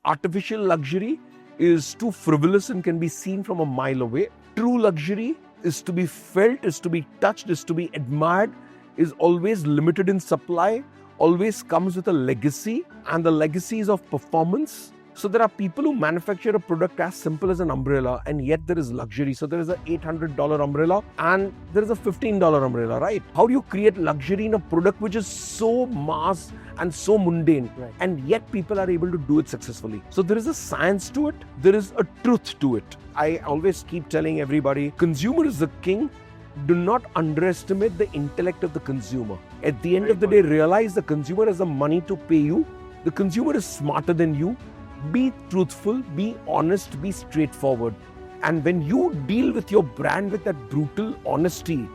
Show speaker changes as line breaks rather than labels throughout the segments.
Artificial luxury is too frivolous and can be seen from a mile away. True luxury is to be felt, is to be touched, is to be admired, is always limited in supply, always comes with a legacy, and the legacy is of performance. So there are people who manufacture a product as simple as an umbrella, and yet there is luxury. So there is an $800 umbrella and there is a $15 umbrella, right? How do you create luxury in a product which is so mass and so mundane,
Right.
and yet people are able to do it successfully? So there is a science to it, there is a truth to it. I always keep telling everybody, consumer is the king. Do not underestimate the intellect of the consumer. At the end of the day, realize the consumer has the money to pay you. The consumer is smarter than you. Be truthful, be honest, be straightforward. And when you deal with your brand with that brutal honesty,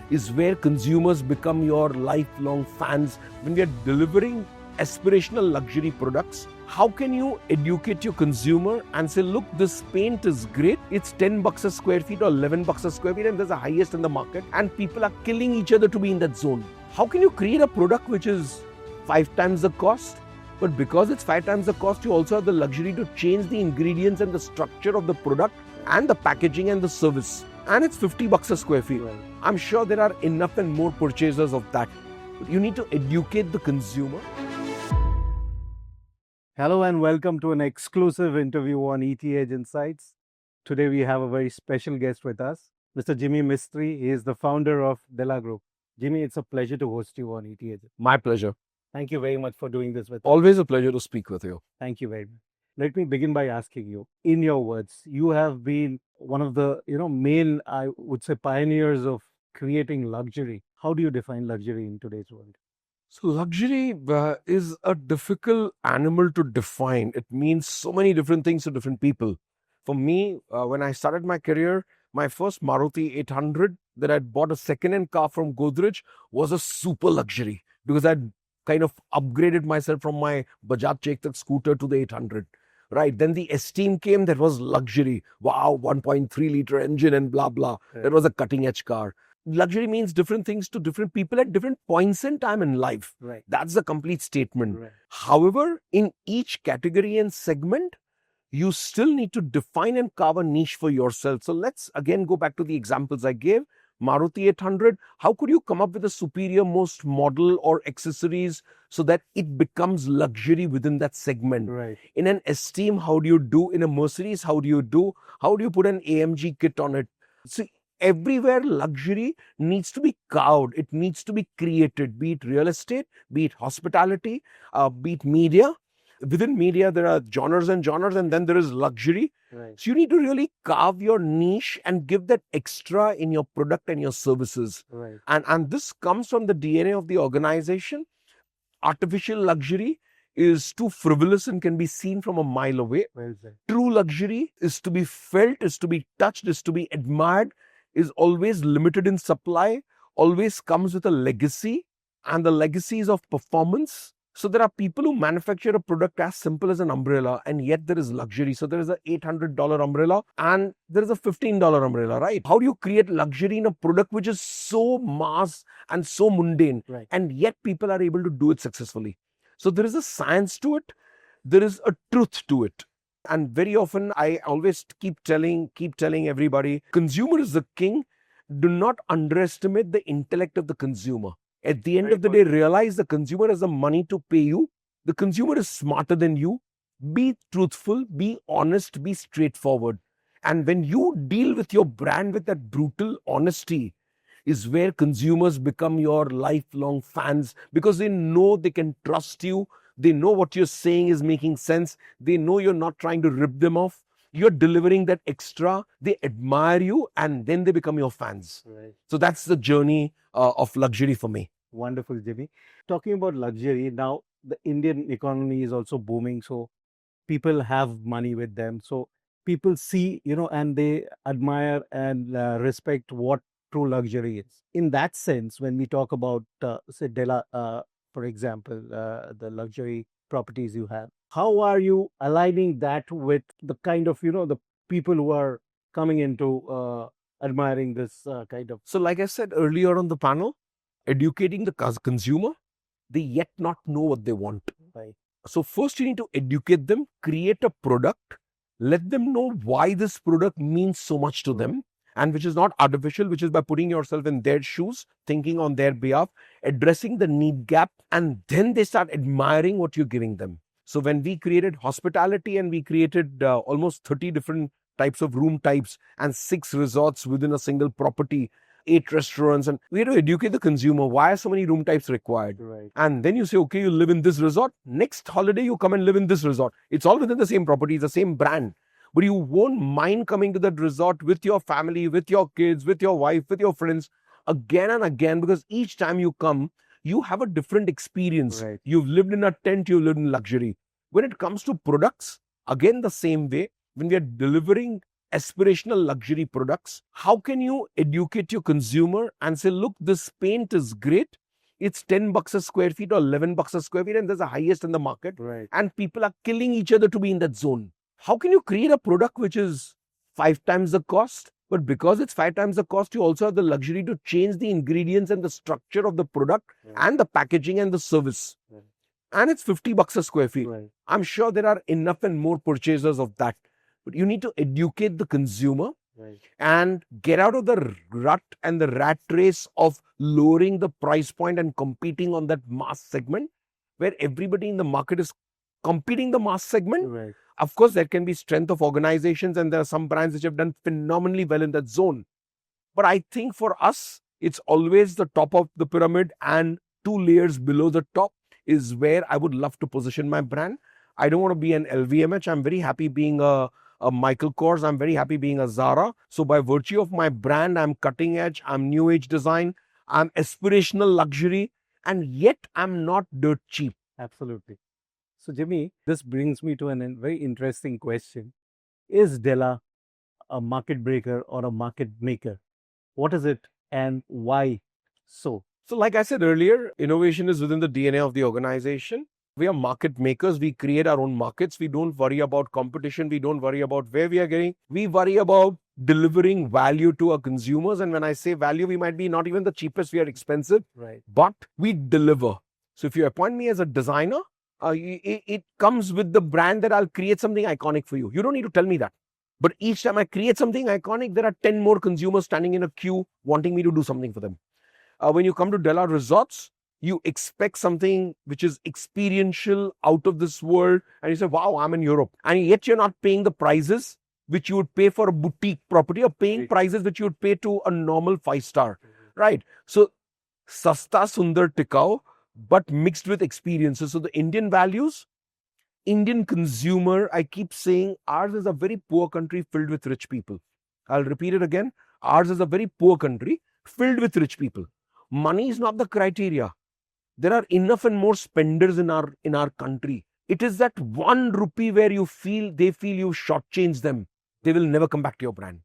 is where consumers become your lifelong fans. When we are delivering aspirational luxury products, how can you educate your consumer and say, look, this paint is great. It's 10 bucks a square feet or 11 bucks a square feet, and there's the highest in the market, and people are killing each other to be in that zone. How can you create a product which is 5 times the cost? But because it's 5 times the cost, you also have the luxury to change the ingredients and the structure of the product and the packaging and the service. And it's 50 bucks a square feet.
Right.
I'm sure there are enough and more purchasers of that. But you need to educate the consumer.
Hello and welcome to an exclusive interview on ETH Insights. Today we have a very special guest with us, Mr. Jimmy Mistry. He is the founder of Della Group. Jimmy, it's a pleasure to host you on ETH.
My pleasure.
Thank you very much for doing this with us.
Always a pleasure to speak with you.
Thank you very much. Let me begin by asking you, in your words, you have been one of the main, I would say, pioneers of creating luxury. How do you define luxury in today's world?
So luxury is a difficult animal to define. It means so many different things to different people. For me, when I started my career, my first Maruti 800 that I'd bought a second-hand car from Godrej was a super luxury because I'd kind of upgraded myself from my Bajaj Chetak scooter to the 800. Right. Then the Esteem came, that was luxury. Wow, 1.3 liter engine and blah, blah.
Right.
That was a cutting edge car. Luxury means different things to different people at different points in time in life.
Right.
That's the complete statement.
Right.
However, in each category and segment, you still need to define and carve a niche for yourself. So let's again go back to the examples I gave. Maruti 800, how could you come up with a superior most model or accessories so that it becomes luxury within that segment?
Right.
In an Esteem, how do you do? In a Mercedes, how do you do? How do you put an AMG kit on it? So everywhere luxury needs to be carved. It needs to be created, be it real estate, be it hospitality, be it media. Within media, there are genres, and then there is luxury.
Right.
So you need to really carve your niche and give that extra in your product and your services.
Right.
And this comes from the DNA of the organization. Artificial luxury is too frivolous and can be seen from a mile away.
Well said.
True luxury is to be felt, is to be touched, is to be admired, is always limited in supply, always comes with a legacy, and the legacy is of performance. So there are people who manufacture a product as simple as an umbrella, and yet there is luxury. So there is an $800 umbrella and there is a $15 umbrella, right? How do you create luxury in a product which is so mass and so mundane,
Right.
and yet people are able to do it successfully? So there is a science to it, there is a truth to it. And very often I always keep telling everybody, consumer is the king. Do not underestimate the intellect of the consumer. At the end of the day, realize the consumer has the money to pay you. The consumer is smarter than you. Be truthful, be honest, be straightforward. And when you deal with your brand with that brutal honesty, is where consumers become your lifelong fans, because they know they can trust you. They know what you're saying is making sense. They know you're not trying to rip them off. You're delivering that extra. They admire you, and then they become your fans.
Right.
So that's the journey of luxury for me.
Wonderful, Jimmy. Talking about luxury, now the Indian economy is also booming. So people have money with them. So people see, and they admire and respect what true luxury is. In that sense, when we talk about, say, Della, for example, the luxury properties you have, how are you aligning that with the kind of, the people who are coming into admiring this kind of?
So like I said earlier on the panel, educating the consumer, they yet not know what they want.
Right.
So first you need to educate them, create a product, let them know why this product means so much to them, and which is not artificial, which is by putting yourself in their shoes, thinking on their behalf, addressing the need gap, and then they start admiring what you're giving them. So when we created hospitality and we created almost 30 different types of room types and 6 resorts within a single property, 8 restaurants, and we had to educate the consumer why are so many room types required.
Right.
And then you say, okay, you live in this resort, next holiday you come and live in this resort. It's all within the same property, it's the same brand, but you won't mind coming to that resort with your family, with your kids, with your wife, with your friends again and again, because each time you come you have a different experience.
Right.
You've lived in a tent, you've lived in luxury. When it comes to products, again the same way, when we are delivering aspirational luxury products, how can you educate your consumer and say, look, this paint is great, it's 10 bucks a square feet or 11 bucks a square feet, and there's the highest in the market,
Right.
and people are killing each other to be in that zone. How can you create a product which is 5 times the cost, but because it's 5 times the cost, you also have the luxury to change the ingredients and the structure of the product,
Right.
and the packaging and the service.
Right.
And it's 50 bucks a square feet.
Right.
I'm sure there are enough and more purchasers of that. But you need to educate the consumer,
Right.
and get out of the rut and the rat race of lowering the price point and competing on that mass segment, where everybody in the market is competing the mass segment.
Right.
Of course, there can be strength of organizations, and there are some brands which have done phenomenally well in that zone. But I think for us, it's always the top of the pyramid, and 2 layers below the top is where I would love to position my brand. I don't want to be an LVMH. I'm very happy being a Michael Kors. I'm very happy being a Zara. So by virtue of my brand, I'm cutting edge, I'm new age design, I'm aspirational luxury, and yet I'm not dirt cheap.
Absolutely. So, Jimmy, this brings me to a very interesting question. Is Della a market breaker or a market maker? What is it and why so?
So like I said earlier, innovation is within the DNA of the organization. We are market makers. We create our own markets. We don't worry about competition. We don't worry about where we are getting. We worry about delivering value to our consumers. And when I say value, we might be not even the cheapest. We are expensive,
Right.
but we deliver. So if you appoint me as a designer, it comes with the brand that I'll create something iconic for you. You don't need to tell me that. But each time I create something iconic, there are 10 more consumers standing in a queue wanting me to do something for them. When you come to Della Resorts, you expect something which is experiential, out of this world, and you say, wow, I'm in Europe. And yet you're not paying the prices which you would pay for a boutique property, or paying prices which you would pay to a normal 5-star, right? So, sasta, sundar, tikau, but mixed with experiences. So the Indian values, Indian consumer, I keep saying, ours is a very poor country filled with rich people. I'll repeat it again. Ours is a very poor country filled with rich people. Money is not the criteria. There are enough and more spenders in our country. It is that 1 rupee where they feel you shortchange them. They will never come back to your brand.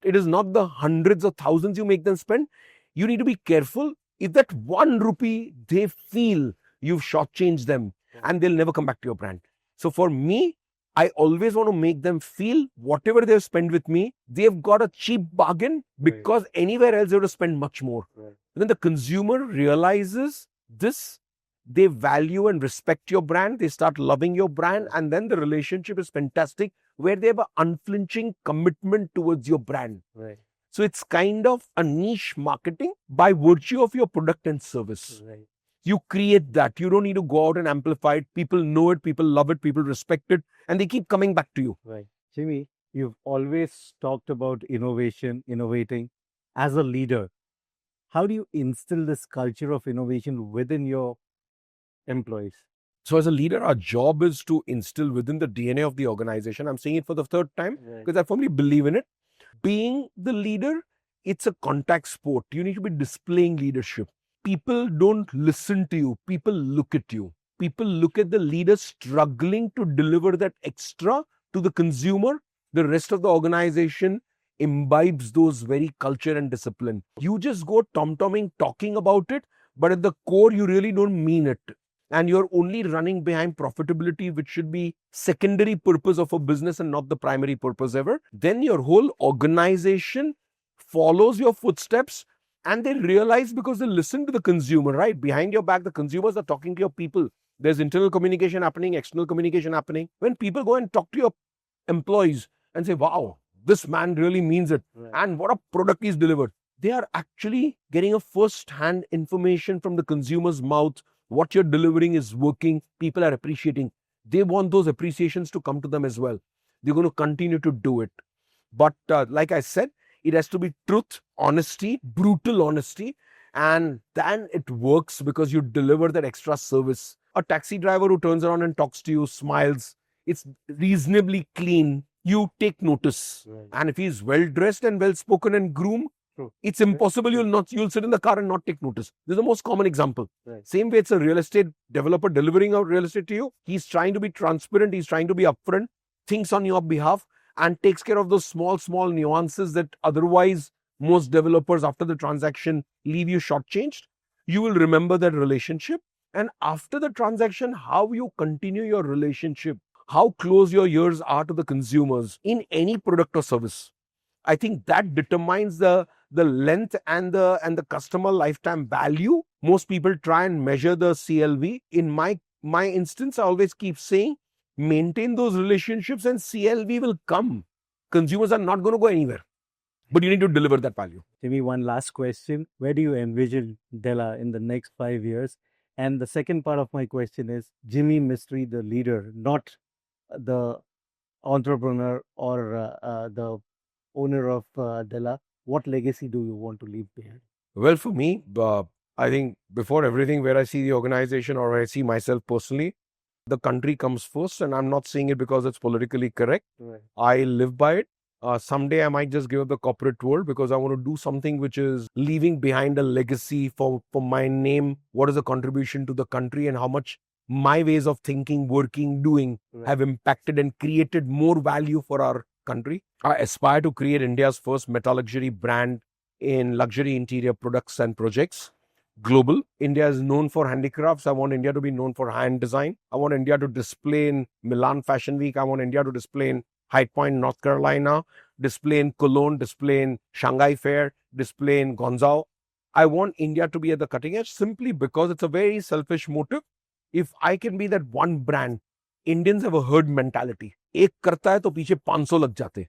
It is not the hundreds or thousands you make them spend. You need to be careful. If that 1 rupee they feel you've shortchanged them, and they'll never come back to your brand. So for me, I always want to make them feel whatever they've spent with me, they've got a cheap bargain, because anywhere else they would have spent much more. When the consumer realizes this, they value and respect your brand, they start loving your brand, and then the relationship is fantastic, where they have an unflinching commitment towards your brand.
Right.
So it's kind of a niche marketing by virtue of your product and service.
Right.
You create that. You don't need to go out and amplify it. People know it, people love it, people respect it, and they keep coming back to you.
Right. Jimmy, you've always talked about innovation, innovating. As a leader, how do you instill this culture of innovation within your employees?
So as a leader, our job is to instill within the DNA of the organization. I'm saying it for the 3rd time because I firmly believe in it. Being the leader, it's a contact sport. You need to be displaying leadership. People don't listen to you. People look at you. People look at the leader struggling to deliver that extra to the consumer. The rest of the organization imbibes those very culture and discipline. You just go tom-tomming, talking about it, but at the core, you really don't mean it. And you're only running behind profitability, which should be secondary purpose of a business and not the primary purpose ever. Then your whole organization follows your footsteps, and they realize, because they listen to the consumer, right? Behind your back, the consumers are talking to your people. There's internal communication happening, external communication happening. When people go and talk to your employees and say, wow, this man really means it, and what a product he's delivered, they are actually getting a first-hand information from the consumer's mouth. What you're delivering is working. People are appreciating. They want those appreciations to come to them as well. They're going to continue to do it. But like I said, it has to be truth, honesty, brutal honesty, and then it works because you deliver that extra service. A taxi driver who turns around and talks to you, smiles, it's reasonably clean, you take notice. And if he's well dressed and well spoken and groomed, it's impossible you'll sit in the car and not take notice. This is the most common example. Same way, it's a real estate developer delivering out real estate to you. He's trying to be transparent, he's trying to be upfront, thinks on your behalf, and takes care of those small nuances that otherwise most developers after the transaction leave you shortchanged. You will remember that relationship, and after the transaction, how you continue your relationship, how close your ears are to the consumers in any product or service. I think that determines the length and the customer lifetime value. Most people try and measure the CLV. In my instance, I always keep saying, maintain those relationships and CLV will come. Consumers are not going to go anywhere, but you need to deliver that value.
Jimmy, one last question. Where do you envision Della in the next 5 years? And the second part of my question is, Jimmy Mistry, the leader, not the entrepreneur or the owner of Della, what legacy do you want to leave behind?
Well, for me, I think before everything, where I see the organization or I see myself personally, the country comes first, and I'm not saying it because it's politically correct. I live by it. Someday I might just give up the corporate world because I want to do something which is leaving behind a legacy for my name. What is the contribution to the country, and how much my ways of thinking, working, doing have impacted and created more value for our country. I aspire to create India's first meta-luxury brand in luxury interior products and projects. Global. India is known for handicrafts. I want India to be known for high-end design. I want India to display in Milan Fashion Week. I want India to display in Hyde Point, North Carolina, display in Cologne, display in Shanghai Fair, display in Guangzhou. I want India to be at the cutting edge simply because it's a very selfish motive. If I can be that one brand, Indians have a herd mentality. एक करता है तो पीछे 500 लग जाते.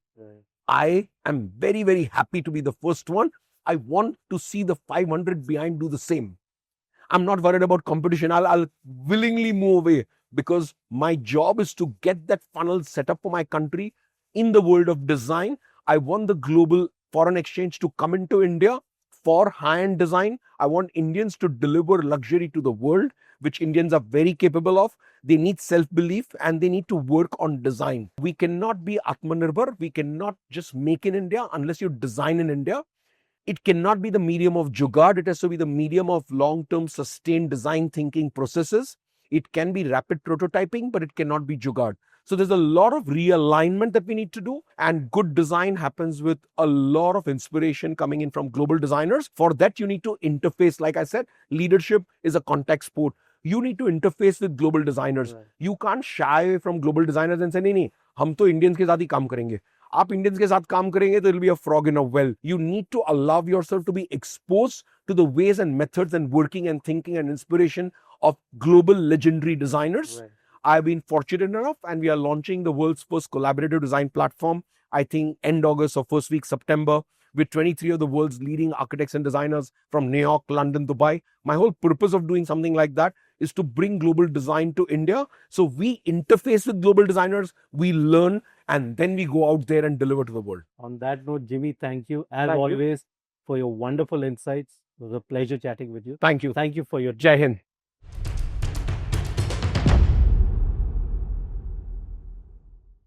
I am very, very happy to be the first one. I want to see the 500 behind do the same. I'm not worried about competition. I'll willingly move away because my job is to get that funnel set up for my country in the world of design. I want the global foreign exchange to come into India for high-end design. I want Indians to deliver luxury to the world, which Indians are very capable of. They need self-belief and they need to work on design. We cannot be Atmanirbhar. We cannot just make in India unless you design in India. It cannot be the medium of jugaad. It has to be the medium of long-term sustained design thinking processes. It can be rapid prototyping, but it cannot be jugaad. So there's a lot of realignment that we need to do, and good design happens with a lot of inspiration coming in from global designers. For that, you need to interface. Like I said, leadership is a contact sport. You need to interface with global designers. Right. You can't shy away from global designers and say, नहीं, हम तो Indians के साथ ही काम करेंगे. आप Indians के साथ काम करेंगे, there will be a frog in a well. You need to allow yourself to be exposed to the ways and methods and working and thinking and inspiration of global legendary designers. Right. I've been fortunate enough, and we are launching the world's first collaborative design platform, I think end August or first week September, with 23 of the world's leading architects and designers from New York, London, Dubai. My whole purpose of doing something like that is to bring global design to India. So we interface with global designers, we learn, and then we go out there and deliver to the world.
On that note, Jimmy, thank you as always for your wonderful insights. It was a pleasure chatting with you.
Thank you.
Thank you for your
Jai Hind.